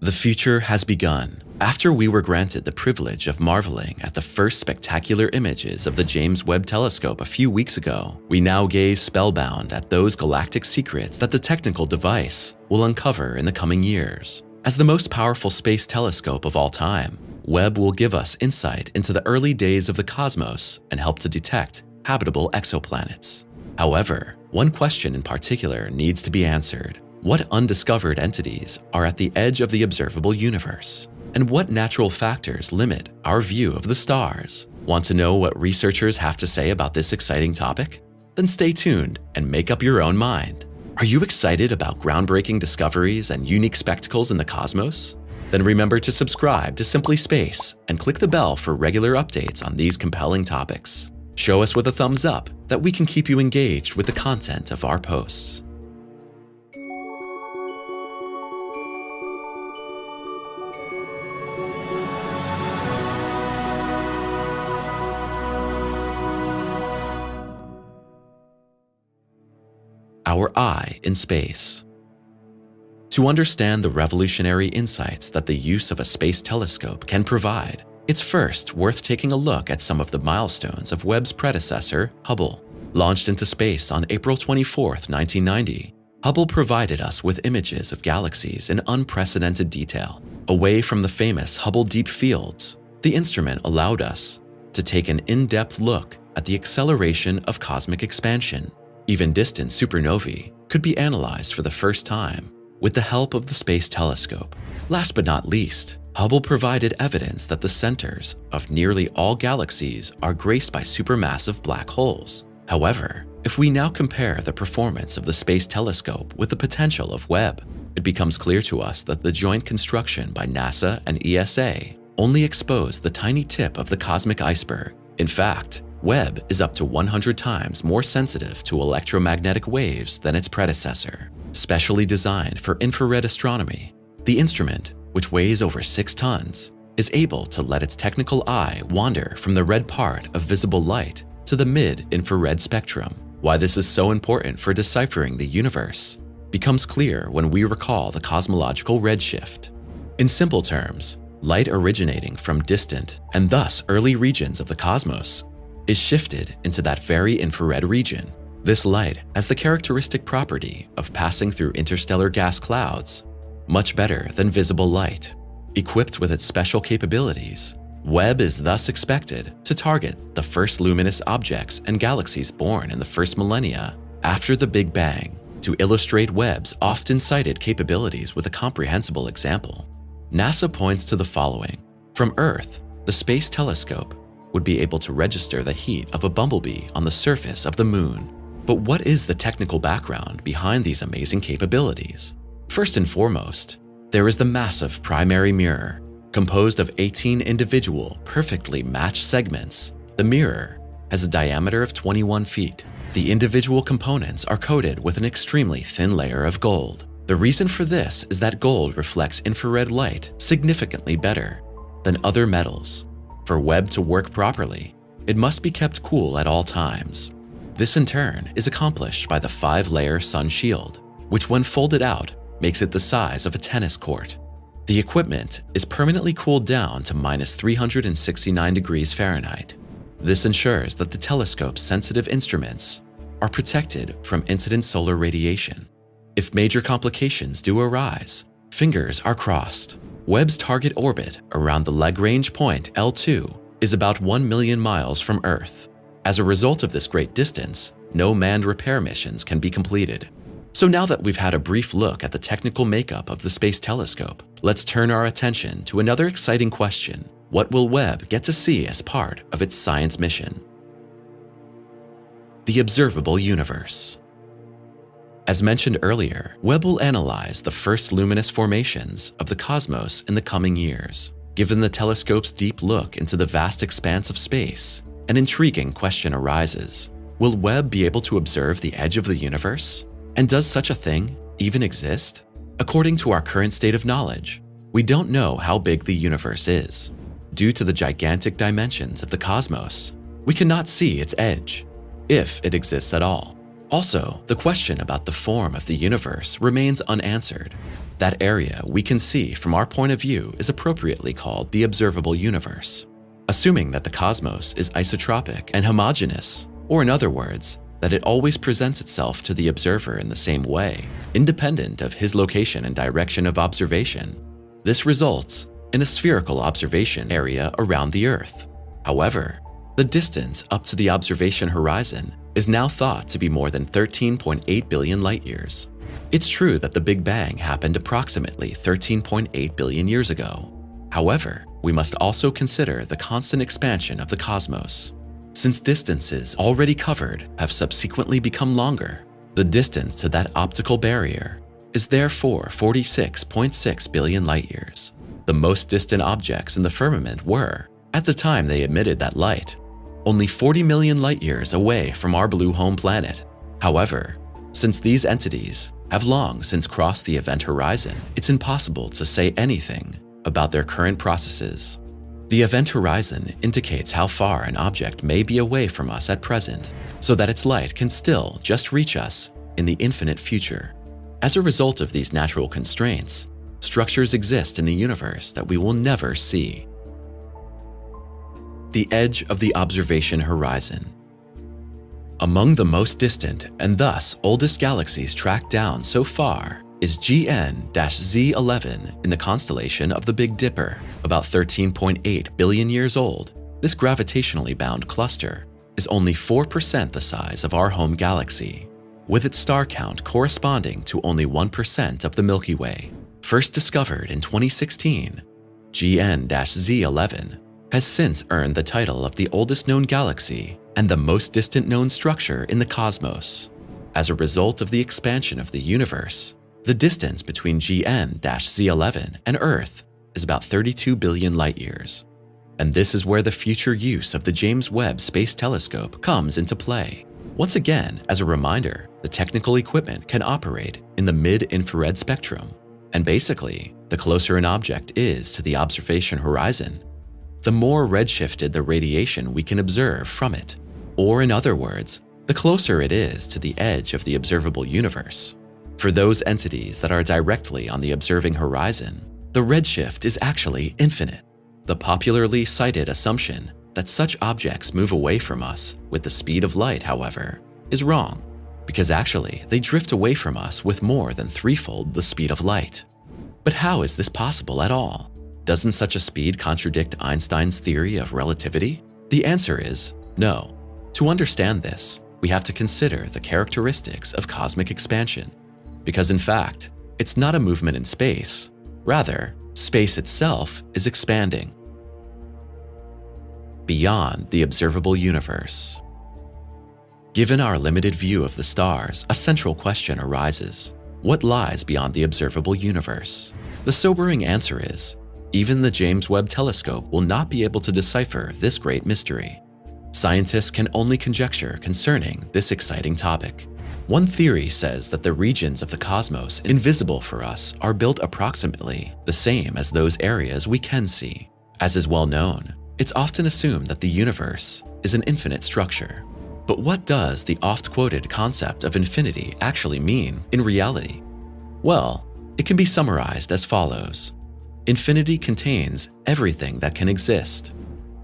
The future has begun. After we were granted the privilege of marveling at the first spectacular images of the James Webb Telescope a few weeks ago, we now gaze spellbound at those galactic secrets that the technical device will uncover in the coming years. As the most powerful space telescope of all time, Webb will give us insight into the early days of the cosmos and help to detect habitable exoplanets. However, one question in particular needs to be answered. What undiscovered entities are at the edge of the observable universe? And what natural factors limit our view of the stars? Want to know what researchers have to say about this exciting topic? Then stay tuned and make up your own mind. Are you excited about groundbreaking discoveries and unique spectacles in the cosmos? Then remember to subscribe to Simply Space and click the bell for regular updates on these compelling topics. Show us with a thumbs up that we can keep you engaged with the content of our posts. Our eye in space. To understand the revolutionary insights that the use of a space telescope can provide, it's first worth taking a look at some of the milestones of Webb's predecessor, Hubble. Launched into space on April 24, 1990, Hubble provided us with images of galaxies in unprecedented detail. Away from the famous Hubble Deep Fields, the instrument allowed us to take an in-depth look at the acceleration of cosmic expansion. Even distant supernovae could be analyzed for the first time with the help of the Space Telescope. Last but not least, Hubble provided evidence that the centers of nearly all galaxies are graced by supermassive black holes. However, if we now compare the performance of the Space Telescope with the potential of Webb, it becomes clear to us that the joint construction by NASA and ESA only exposed the tiny tip of the cosmic iceberg. In fact, Webb is up to 100 times more sensitive to electromagnetic waves than its predecessor. Specially designed for infrared astronomy, the instrument, which weighs over 6 tons, is able to let its technical eye wander from the red part of visible light to the mid-infrared spectrum. Why this is so important for deciphering the universe becomes clear when we recall the cosmological redshift. In simple terms, light originating from distant and thus early regions of the cosmos is shifted into that very infrared region. This light has the characteristic property of passing through interstellar gas clouds, much better than visible light. Equipped with its special capabilities, Webb is thus expected to target the first luminous objects and galaxies born in the first millennia after the Big Bang. To illustrate Webb's often cited capabilities with a comprehensible example, NASA points to the following. From Earth, the Space Telescope would be able to register the heat of a bumblebee on the surface of the moon. But what is the technical background behind these amazing capabilities? First and foremost, there is the massive primary mirror. Composed of 18 individual, perfectly matched segments, the mirror has a diameter of 21 feet. The individual components are coated with an extremely thin layer of gold. The reason for this is that gold reflects infrared light significantly better than other metals. For Webb to work properly, it must be kept cool at all times. This in turn is accomplished by the 5-layer sun shield, which when folded out makes it the size of a tennis court. The equipment is permanently cooled down to -369 degrees Fahrenheit. This ensures that the telescope's sensitive instruments are protected from incident solar radiation. If major complications do arise, fingers are crossed. Webb's target orbit around the Lagrange point L2 is about 1 million miles from Earth. As a result of this great distance, no manned repair missions can be completed. So now that we've had a brief look at the technical makeup of the Space Telescope, let's turn our attention to another exciting question. What will Webb get to see as part of its science mission? The observable universe. As mentioned earlier, Webb will analyze the first luminous formations of the cosmos in the coming years. Given the telescope's deep look into the vast expanse of space, an intriguing question arises. Will Webb be able to observe the edge of the universe? And does such a thing even exist? According to our current state of knowledge, we don't know how big the universe is. Due to the gigantic dimensions of the cosmos, we cannot see its edge, if it exists at all. Also, the question about the form of the universe remains unanswered. That area we can see from our point of view is appropriately called the observable universe. Assuming that the cosmos is isotropic and homogeneous, or in other words, that it always presents itself to the observer in the same way, independent of his location and direction of observation, this results in a spherical observation area around the Earth. However, the distance up to the observation horizon is now thought to be more than 13.8 billion light-years. It's true that the Big Bang happened approximately 13.8 billion years ago. However, we must also consider the constant expansion of the cosmos. Since distances already covered have subsequently become longer, the distance to that optical barrier is therefore 46.6 billion light-years. The most distant objects in the firmament were, at the time they emitted that light, only 40 million light-years away from our blue home planet. However, since these entities have long since crossed the event horizon, it's impossible to say anything about their current processes. The event horizon indicates how far an object may be away from us at present, so that its light can still just reach us in the infinite future. As a result of these natural constraints, structures exist in the universe that we will never see. The edge of the observation horizon. Among the most distant and thus oldest galaxies tracked down so far is GN-Z11 in the constellation of the Big Dipper. About 13.8 billion years old, this gravitationally bound cluster is only 4% the size of our home galaxy, with its star count corresponding to only 1% of the Milky Way. First discovered in 2016, GN-Z11 has since earned the title of the oldest known galaxy and the most distant known structure in the cosmos. As a result of the expansion of the universe, the distance between GN-Z11 and Earth is about 32 billion light-years. And this is where the future use of the James Webb Space Telescope comes into play. Once again, as a reminder, the technical equipment can operate in the mid-infrared spectrum. And basically, the closer an object is to the observation horizon, the more redshifted the radiation we can observe from it. Or in other words, the closer it is to the edge of the observable universe. For those entities that are directly on the observing horizon, the redshift is actually infinite. The popularly cited assumption that such objects move away from us with the speed of light, however, is wrong, because actually they drift away from us with more than threefold the speed of light. But how is this possible at all? Doesn't such a speed contradict Einstein's theory of relativity? The answer is no. To understand this, we have to consider the characteristics of cosmic expansion. Because in fact, it's not a movement in space. Rather, space itself is expanding beyond the observable universe. Given our limited view of the stars, a central question arises. What lies beyond the observable universe? The sobering answer is, even the James Webb Telescope will not be able to decipher this great mystery. Scientists can only conjecture concerning this exciting topic. One theory says that the regions of the cosmos invisible for us are built approximately the same as those areas we can see. As is well known, it's often assumed that the universe is an infinite structure. But what does the oft-quoted concept of infinity actually mean in reality? Well, it can be summarized as follows. Infinity contains everything that can exist.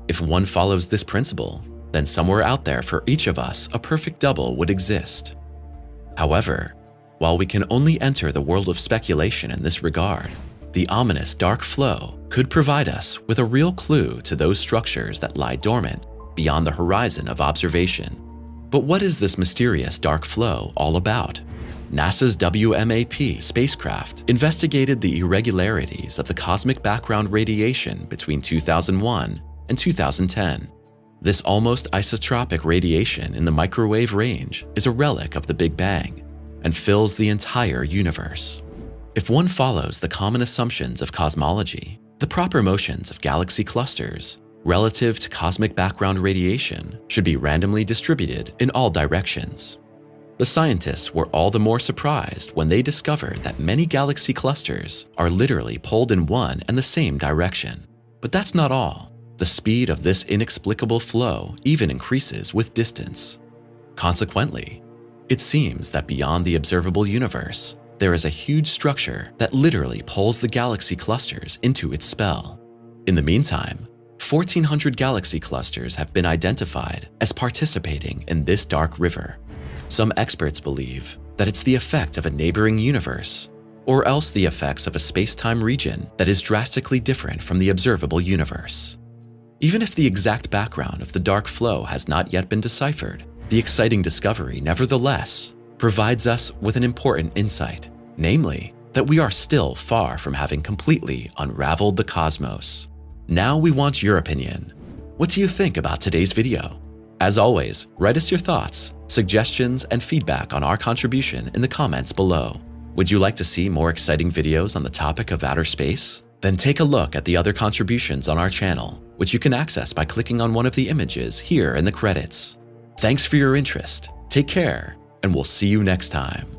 If one follows this principle, then somewhere out there for each of us a perfect double would exist. However, while we can only enter the world of speculation in this regard, the ominous dark flow could provide us with a real clue to those structures that lie dormant beyond the horizon of observation. But what is this mysterious dark flow all about? NASA's WMAP spacecraft investigated the irregularities of the cosmic background radiation between 2001 and 2010. This almost isotropic radiation in the microwave range is a relic of the Big Bang and fills the entire universe. If one follows the common assumptions of cosmology, the proper motions of galaxy clusters relative to cosmic background radiation should be randomly distributed in all directions. The scientists were all the more surprised when they discovered that many galaxy clusters are literally pulled in one and the same direction. But that's not all. The speed of this inexplicable flow even increases with distance. Consequently, It seems that beyond the observable universe, there is a huge structure that literally pulls the galaxy clusters into its spell. In the meantime, 1,400 galaxy clusters have been identified as participating in this dark river. Some experts believe that it's the effect of a neighboring universe, or else the effects of a space-time region that is drastically different from the observable universe. Even if the exact background of the dark flow has not yet been deciphered, the exciting discovery, nevertheless, provides us with an important insight, namely, that we are still far from having completely unraveled the cosmos. Now we want your opinion. What do you think about today's video? As always, write us your thoughts, suggestions, and feedback on our contribution in the comments below. Would you like to see more exciting videos on the topic of outer space? Then take a look at the other contributions on our channel, which you can access by clicking on one of the images here in the credits. Thanks for your interest, take care, and we'll see you next time.